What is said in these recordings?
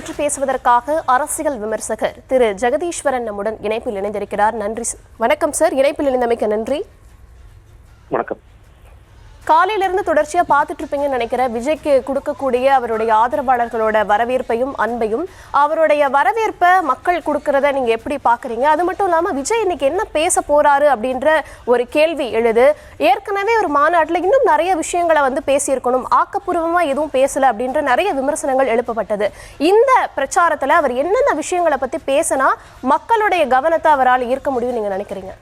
பற்றி பேசுவதற்காக அரசியல் விமர்சகர் திரு ஜெகதீஸ்வரன் நம்முடன் இணைப்பில் இணைந்திருக்கிறார். நன்றி. வணக்கம் சார், இணைப்பில் இணைந்தமைக்கு நன்றி. வணக்கம். காலையிலிருந்து தொடர்ச்சியா பார்த்துட்டு இருப்பீங்கன்னு நினைக்கிறேன். விஜய்க்கு கொடுக்கக்கூடிய அவருடைய ஆதரவாளர்களோட வரவேற்பையும் அன்பையும், அவருடைய வரவேற்பை மக்கள் கொடுக்கறத நீங்க எப்படி பாக்குறீங்க? அது மட்டும் இல்லாம விஜய் இன்னைக்கு என்ன பேச போறாரு அப்படின்ற ஒரு கேள்வி எழுது. ஏற்கனவே ஒரு மாநாட்டில் இன்னும் நிறைய விஷயங்களை பேசியிருக்கணும், ஆக்கப்பூர்வமா எதுவும் பேசல அப்படின்ற நிறைய விமர்சனங்கள் எழுப்பப்பட்டது. இந்த பிரச்சாரத்துல அவர் என்னென்ன விஷயங்களை பத்தி பேசினா மக்களுடைய கவனத்தை அவரால் ஈர்க்க முடியும் நீங்க நினைக்கிறீங்க?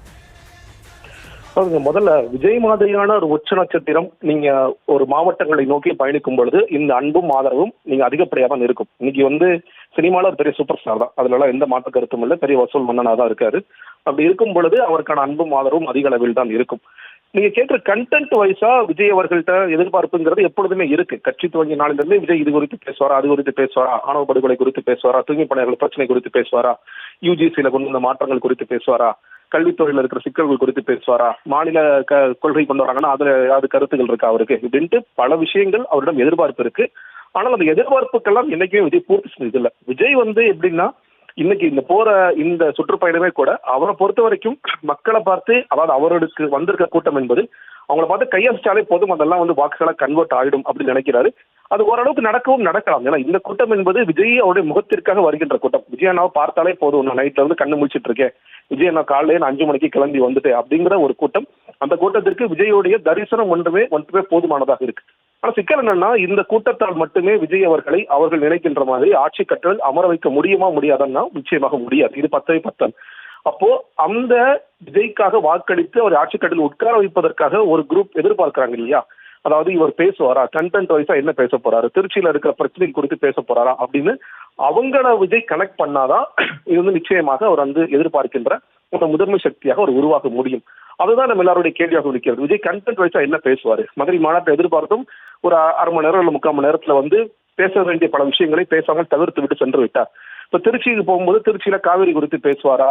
முதல்ல விஜய் மாதிரியான ஒரு உச்ச நட்சத்திரம் நீங்க ஒரு மாவட்டங்களை நோக்கி பயணிக்கும் பொழுது இந்த அன்பும் ஆதரவும் நீங்க அதிகப்படியாக தான் இருக்கும். இன்னைக்கு சினிமால ஒரு பெரிய சூப்பர் ஸ்டார் தான், அதுல எந்த மாற்று கருத்தும் இல்லை, பெரிய வசூல் மன்னனா தான் இருக்காரு. அப்படி இருக்கும் பொழுது அவருக்கான அன்பும் ஆதரவும் அதிக அளவில் தான் இருக்கும். நீங்க கேட்கிற கண்டென்ட் வைஸா விஜய் அவர்கள்ட்ட எதிர்பார்ப்புங்கிறது எப்பொழுதுமே இருக்கு. கட்சி துவங்கிய நாளிலிருந்து விஜய் இது குறித்து பேசுவாரா, அது குறித்து பேசுவாரா, ஆணவ படுகொலை குறித்து பேசுவாரா, தூய்மை பணியாளர்கள் பிரச்சனை குறித்து பேசுவாரா, யூஜிசியில கொண்டு வந்த மாற்றங்கள் குறித்து பேசுவாரா, கல்வித்துறையில் இருக்கிற சிக்கல்கள் குறித்து பேசுவாரா, மாநில கொள்கை கொண்டு வராங்கன்னா அதுல ஏதாவது கருத்துக்கள் இருக்கா அவருக்கு இப்படின்ட்டு பல விஷயங்கள் அவரிடம் எதிர்பார்ப்பு இருக்கு. ஆனால் அந்த எதிர்பார்ப்புக்கெல்லாம் என்னைக்குமே விஜய் பூர்த்தி செஞ்சது இல்லை. விஜய் எப்படின்னா இன்னைக்கு இந்த சுற்றுப்பயணமே கூட அவரை பொறுத்த வரைக்கும் மக்களை பார்த்து, அதாவது அவருக்கு வந்திருக்க கூட்டம் என்பது அவங்களை பார்த்து கையசிச்சாலே போதும், அதெல்லாம் வாக்குகளா கன்வெர்ட் ஆயிடும் அப்படின்னு நினைக்கிறாரு. அது ஓரளவுக்கு நடக்கலாம். ஏன்னா இந்த கூட்டம் என்பது விஜய் அவருடைய முகத்திற்காக வருகின்ற கூட்டம். விஜய் அண்ணாவை பார்த்தாலே போதும், நான் நைட்ல கண்ணு முடிச்சிட்டு இருக்கேன், விஜய் அண்ணா காலையில நான் 5 மணிக்கு கிளம்பி வந்துட்டேன் அப்படிங்கிற ஒரு கூட்டம். அந்த கூட்டத்திற்கு விஜயோடைய தரிசனம் ஒன்றுமே போதுமானதாக இருக்கு. ஆனா சிக்கல் என்னன்னா, இந்த கூட்டத்தால் மட்டுமே விஜய் அவர்கள் நினைக்கின்ற மாதிரி ஆட்சி கட்டல் அமர வைக்க முடியுமா முடியாதுன்னா நிச்சயமாக முடியாது. இது 10/10. அப்போ அந்த விஜய்க்காக வாக்களித்து அவர் ஆட்சி கட்டல் உட்கார வைப்பதற்காக ஒரு குரூப் எதிர்பார்க்கிறாங்க இல்லையா? அதாவது இவர் பேசுவாரா, கண்டென்ட் வைஸா என்ன பேச போறாரு, திருச்சியில இருக்கிற பிரச்சனை குறித்து பேச போறாரா அப்படின்னு அவங்கள விஜய் கனெக்ட் பண்ணாதான் இது நிச்சயமாக அவர் எதிர்பார்க்கின்ற ஒரு முதன்மை சக்தியாக அவர் உருவாக்க முடியும். அதுதான் நம்ம எல்லாருடைய கேள்வியாக இருக்கிறது. விஜய் கண்டென்ட் வைஸா என்ன பேசுவாரு? மதுரை மாநாட்டை எதிர்பார்த்தும் ஒரு 1/2 மணி நேரம் இல்லை 3/4 மணி நேரத்துல பேச வேண்டிய பல விஷயங்களை பேசாமல் தவிர்த்து விட்டு சென்று விட்டார். இப்ப திருச்சிக்கு போகும்போது திருச்சியில காவிரி குறித்து பேசுவாரா,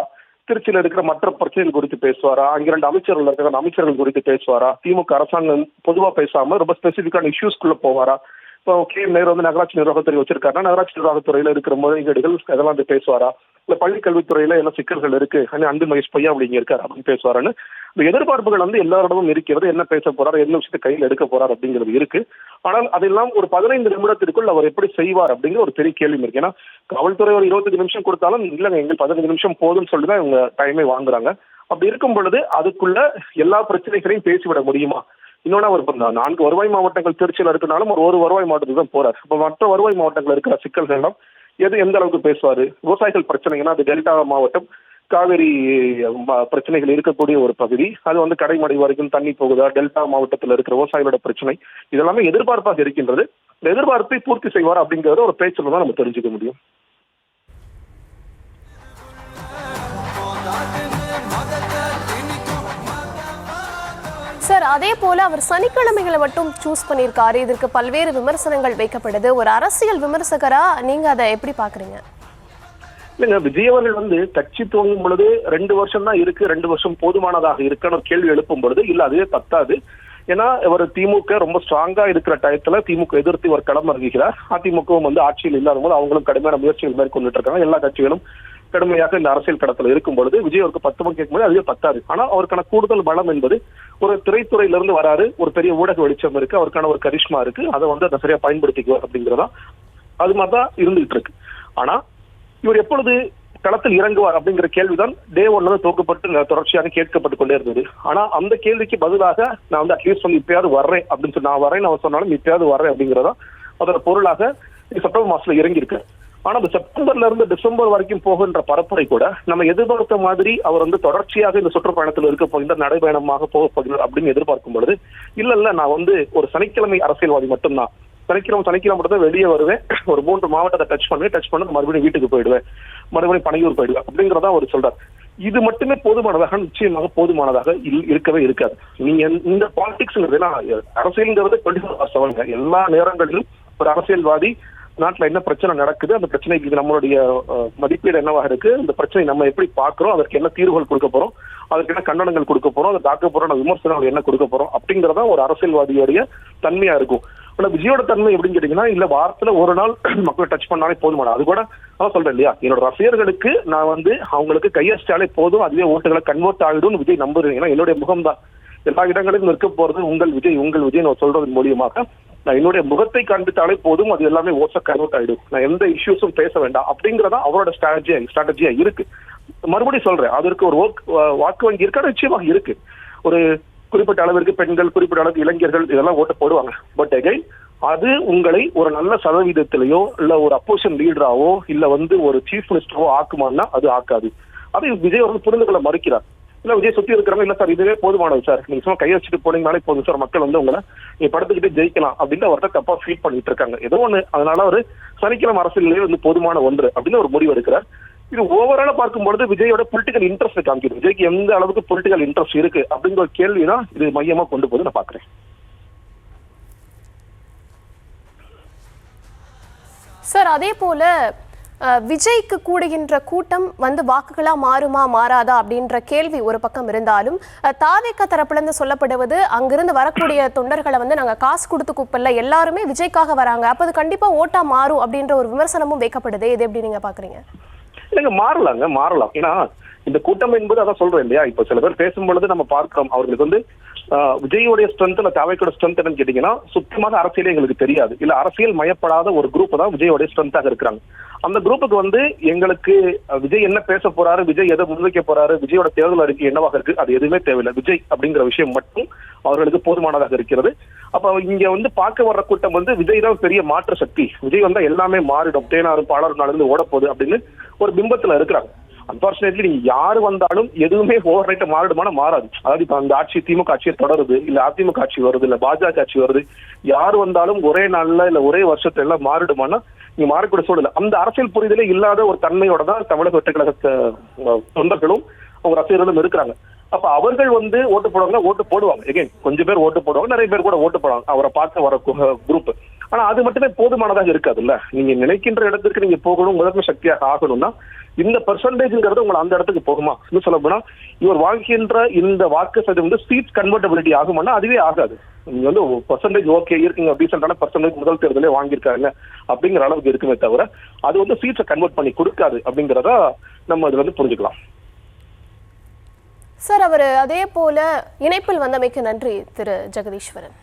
திருச்சியில இருக்கிற மற்ற பிரச்சனைகள் குறித்து பேசுவாரா, அங்க 2 அமைச்சர்கள் இருக்கிற அமைச்சர்கள் குறித்து பேசுவாரா, திமுக அரசாங்கம் பொதுவா பேசாம ரொம்ப ஸ்பெசிபிக்கான இஷ்யூஸ்குள்ள போவாரா? இப்போ நேரு நகராட்சி நிர்வாகத்துறை வச்சிருக்காருன்னா நகராட்சி நிர்வாகத்துறையில இருக்கிற முறைகேடுகள் அதெல்லாம் பேசுவாரா, இல்ல பள்ளி கல்வித்துறையில என்ன சிக்கல்கள் இருக்கு, அன்பில் மகேஷ் பையா அப்படிங்க இருக்காரு அப்படின்னு பேசுவாரான்னு இந்த எதிர்பார்ப்புகள் எல்லாரிடமும் இருக்கிறது. என்ன பேச போறாரு, என்ன விஷயத்தை கையில் எடுக்க போறாரு அப்படிங்கிறது இருக்கு. ஆனால் அதெல்லாம் ஒரு 15 நிமிடத்திற்குள் அவர் எப்படி செய்வார் அப்படிங்கிற ஒரு பெரிய கேள்வி இருக்கு. ஏன்னா காவல்துறை ஒரு 25 நிமிஷம் கொடுத்தாலும் இல்லைங்க எங்களுக்கு 15 நிமிஷம் போதும்னு சொல்லிதான் இவங்க டைமே வாங்குறாங்க. அப்படி இருக்கும் பொழுது அதுக்குள்ள எல்லா பிரச்சனைகளையும் பேசிவிட முடியுமா? இன்னொன்னு அவர் 4 வருவாய் மாவட்டங்கள் திருச்சியில் இருக்குனாலும் ஒரு வருவாய் மாவட்டத்துக்கு தான் போறாரு. இப்ப மற்ற வருவாய் மாவட்டங்கள் இருக்கிற சிக்கல்கள் எல்லாம் எந்த அளவுக்கு பேசுவாரு? விவசாயிகள் பிரச்சனைங்கன்னா அது டெல்டா மாவட்டம், காவேரி பிரச்சனைகள் இருக்கக்கூடிய ஒரு பகுதி, அது கடைமடை வரைக்கும் தண்ணி போகுதா, டெல்டா மாவட்டத்தில் இருக்கிற விவசாயிகளோட பிரச்சனை இதெல்லாமே எதிர்பார்ப்பாக இருக்கின்றது. இந்த எதிர்பார்ப்பை பூர்த்தி செய்வார் அப்படிங்கறத ஒரு பேச்சுல தான் நம்ம தெரிஞ்சுக்க முடியும். சார், அதே போல அவர் சனிக்கிழமைகளை மட்டும் சூஸ் பண்ணியிருக்காரு. இதற்கு பல்வேறு விமர்சனங்கள் வைக்கப்படுது. ஒரு அரசியல் விமர்சகரா நீங்க அதை எப்படி பாக்குறீங்க? இல்லைங்க, விஜய் அவர்கள் கட்சி துவங்கும் பொழுது 2 வருஷம் தான் இருக்கு, 2 வருஷம் போதுமானதாக இருக்குன்னு ஒரு கேள்வி எழுப்பும் பொழுது இல்ல அதுவே பத்தாது. ஏன்னா இவர் திமுக ரொம்ப ஸ்ட்ராங்கா இருக்கிற டயத்துல திமுக எதிர்த்து இவர் களம் இறங்குகிறார். அதிமுகவும் ஆட்சியில் இல்லாத போது அவங்களும் கடுமையான முயற்சிகள் மேற்கொண்டுட்டு இருக்காங்க. எல்லா கட்சிகளும் கடுமையாக இந்த அரசியல் களத்துல இருக்கும் பொழுது விஜய் அவருக்கு 10 மணி கேட்கும்போது அதுவே பத்தாது. ஆனா அவருக்கான கூடுதல் பலம் என்பது ஒரு திரைத்துறையிலிருந்து வராரு, ஒரு பெரிய ஊடக வெளிச்சம் இருக்கு, அவருக்கான ஒரு கரிஷ்மா இருக்கு, அதை அதை சரியா பயன்படுத்திக்குவார் அப்படிங்கிறதா அது மாதிரிதான் இருந்துகிட்டு இருக்கு. ஆனா இவர் எப்பொழுது களத்தில் இறங்குவார் அப்படிங்கிற கேள்விதான் டே 1 தோக்கப்பட்டு தொடர்ச்சியாக கேட்கப்பட்டு கொண்டே இருந்தது. ஆனா அந்த கேள்விக்கு பதிலாக நான் அட்லீஸ்ட் இப்பயாவது வர்றேன் அப்படின்னு சொல்லி நான் வரேன் நான் சொன்னாலும் இப்பயாவது வர்றேன் அப்படிங்கிறதா அதோட பொருளாக செப்டம்பர் மாசத்துல இறங்கி இருக்கு. ஆனா அந்த செப்டம்பர்ல இருந்து டிசம்பர் வரைக்கும் போகின்ற பரப்புரை கூட நம்ம எதிர்பார்த்த மாதிரி அவர் தொடர்ச்சியாக இந்த சுற்றுப்பயணத்தில் இருக்க போகின்ற நடைபயணமாக போக போகிறார் அப்படின்னு எதிர்பார்க்கும் பொழுது இல்ல நான் ஒரு சனிக்கிழமை அரசியல்வாதி மட்டும்தான், சனிக்கிழமை மட்டும் தான் வெளியே வருவேன், ஒரு 3 மாவட்டத்தை டச் பண்ணி மறுபடியும் வீட்டுக்கு போயிடுவேன், மறுபடியும் பனையூர் போயிடுவேன் அப்படிங்கிறதா அவர் சொல்றாரு. இது மட்டுமே போதுமானதாக நிச்சயமாக போதுமானதாக இருக்கவே இருக்காது. நீங்க இந்த பாலிடிக்ஸ்ங்கிறது அரசியல்ங்கிறது 24/7 எல்லா நேரங்களிலும் ஒரு அரசியல்வாதி நாட்டுல என்ன பிரச்சனை நடக்குது, அந்த பிரச்சனைக்கு நம்மளுடைய மதிப்பீடு என்னவாக இருக்கு, இந்த பிரச்சனை நம்ம எப்படி பாக்குறோம், அதற்கு என்ன தீர்வுகள் கொடுக்க போறோம், அதுக்கு என்ன கண்டனங்கள் கொடுக்க போறோம், அதை தாக்க போறோம், விமர்சனம் என்ன கொடுக்க போறோம் அப்படிங்கறதா ஒரு அரசியல்வாதியோடைய தன்மையா இருக்கும். ஆனா விஜயோட தன்மை எப்படின்னு கேட்டீங்கன்னா, இல்ல வாரத்துல ஒரு நாள் மக்களை டச் பண்ணாலே போதுமான, அது கூட நான் சொல்றேன் இல்லையா, என்னோட ரசிகர்களுக்கு நான் வந்து அவங்களுக்கு கையடிச்சாலே போதும், அதுவே ஓட்டுகளை கன்வெர்ட் ஆகிடும் விஜய் நம்புறேன். ஏன்னா என்னுடைய முகம் தான் எல்லா இடங்களிலும் இருக்க போறது உங்கள் விஜய் நான் சொல்றதன் மூலியமாக நான் என்னுடைய முகத்தை காண்பித்தாலே போதும், அது எல்லாமே ஓட்ஸா கன்வெர்ட் ஆயிடும், நான் எந்த இஷ்யூஸும் பேச வேண்டாம் அப்படிங்கறதா அவரோட ஸ்ட்ராட்டஜியா இருக்கு. மறுபடியும் சொல்றேன், அதற்கு ஒரு வாக்கு வங்கி இருக்கா, நிச்சயமாக இருக்கு. ஒரு குறிப்பிட்ட அளவிற்கு பெண்கள், குறிப்பிட்ட அளவுக்கு இளைஞர்கள் இதெல்லாம் ஓட்டு போடுவாங்க. பட் அகைன் அது உங்களை ஒரு நல்ல சதவீதத்திலேயோ இல்ல ஒரு அப்போசிஷன் லீடராவோ இல்ல வந்து ஒரு சீஃப் மினிஸ்டரோ ஆக்குமான்னா அது ஆக்காது. அதை விஜய் வந்து புரிந்து கொள்ள மறுக்கிறார். இல்ல விஜய் சுத்தி இருக்கிறவங்க, இல்ல சார் இதுவே போதுமானது சார், நீங்க சும்மா கையை வச்சுட்டு போனீங்கனாலே போதும் சார், மக்கள் வந்து உங்களை நீங்க படுத்துக்கிட்டே ஜெயிக்கலாம் அப்படின்னு அவர்கிட்ட தப்பா ஃபீட் பண்ணிட்டு இருக்காங்க. ஏதோ ஒண்ணு அதனால ஒரு சனிக்கிழமை அரசியலே வந்து போதுமான ஒன்று அப்படின்னு ஒரு முடிவு எடுக்கிறார். இது ஓவரால பார்க்கும்பொழுது விஜயோட பொலிட்டிக்கல் இன்ட்ரெஸ்ட் காமிக்குது. விஜய்க்கு எந்த அளவுக்கு பொலிட்டிக்கல் இன்ட்ரெஸ்ட் இருக்கு அப்படிங்கிற ஒரு கேள்விதான் இது மையமா கொண்டு போது நான் பாக்குறேன். சார், அதே போல விஜய்க்கு கூடுகின்ற கூட்டம் வந்து வாக்குகளா மாறுமா மாறாதா அப்படின்ற கேள்வி ஒரு பக்கம் இருந்தாலும், தாவேக தரப்புல இருந்து சொல்லப்படுவது அங்கிருந்து வரக்கூடிய தொண்டர்களை வந்து நாங்க காசு கொடுத்து கூப்பிடல, எல்லாருமே விஜய்க்காக வராங்க, அப்ப அது கண்டிப்பா ஓட்டா மாறும் அப்படின்ற ஒரு விமர்சனமும் வைக்கப்படுது. இது எப்படி நீங்க பாக்குறீங்க? இல்லைங்க, மாறலாம். ஏன்னா இந்த கூட்டம் என்பது அதான் சொல்றேன் இல்லையா, இப்ப சில பேர் பேசும்பொழுது நம்ம பார்க்கிறோம், அவர்களுக்கு வந்து விஜயோடைய ஸ்ட்ரென்த் இல்ல தாவேக்கோட ஸ்ட்ரென்த் என்னன்னு கேட்டீங்கன்னா, சுத்தமாக அரசியலே எங்களுக்கு தெரியாது, இல்ல அரசியல் மயப்படாத ஒரு குரூப் தான் விஜயோடைய ஸ்ட்ரென்த்தாக இருக்கிறாங்க. அந்த குரூப்புக்கு வந்து எங்களுக்கு விஜய் என்ன பேச போறாரு, விஜய் எதை முன்வைக்க போறாரு, விஜயோட தேர்தல் அறிக்கை என்னவாக இருக்கு, அது எதுவுமே தேவையில்லை. விஜய் அப்படிங்கிற விஷயம் மட்டும் அவர்களுக்கு போதுமானதாக இருக்கிறது. அப்ப இங்க வந்து பார்க்க வர்ற கூட்டம் வந்து விஜய் தான் பெரிய மாற்று சக்தி, விஜய் வந்தா எல்லாமே மாறிடும், தேனாரும் பாலாரும் நடந்து ஓடப்போகுது அப்படின்னு ஒரு பிம்பத்துல இருக்கிறாங்க. அன்பார்ச்சுனேட்லி நீங்க யாரு வந்தாலும் எதுவுமே ஓவர் நைட் மாறிடுமான மாறாது. அதாவது இப்ப அந்த ஆட்சி திமுக ஆட்சியை தொடருது, இல்ல அதிமுக ஆட்சி வருது, இல்ல பாஜக ஆட்சி வருது, யாரு வந்தாலும் ஒரே நாள்ல இல்ல ஒரே வருஷத்துல எல்லாம் மாறிடுமானா நீங்க மாறக்கூடிய சூழல். அந்த அரசியல் புரிதலே இல்லாத ஒரு தன்மையோட தான் தமிழக வெற்றி கழக தொண்டர்களும் அவங்க ரசிகர்களும் இருக்கிறாங்க. அப்ப அவர்கள் வந்து ஓட்டு போடுவாங்க. எகைன் கொஞ்சம் பேர் ஓட்டு போடுவாங்க, நிறைய பேர் கூட ஓட்டு போடுவாங்க அவரை பார்க்க வர குரூப். ஆனா அது மட்டுமே போதுமானதாக இருக்காது இல்ல. நீங்க நினைக்கின்ற இடத்துக்கு நீங்க போகணும், முதன்மை சக்தியாக ஆகணும்னா இந்த பெர்சன்டேஜ்ங்கிறது உங்களை அந்த இடத்துக்கு போகுமா? இன்னும் சொல்ல போனா இவர் வாங்குகின்ற இந்த வாக்கு சதவீதம் வந்து சீட் கன்வெர்டபிலிட்டி ஆகுமானா அதுவே ஆகாது. நீங்க வந்து பெர்சன்டேஜ் ஓகே இருக்குங்க, டீசென்டான பெர்சன்டேஜ் முதல் தேர்தலே வாங்கியிருக்காங்க அப்படிங்கிற அளவுக்கு இருக்குமே தவிர அது வந்து சீட்ஸை கன்வெர்ட் பண்ணி கொடுக்காது அப்படிங்கிறத நம்ம இதுல வந்து புரிஞ்சுக்கலாம். சார், அவர் அதே போல இணைப்பில் வந்தமைக்கு நன்றி திரு ஜெகதீஸ்வரன்.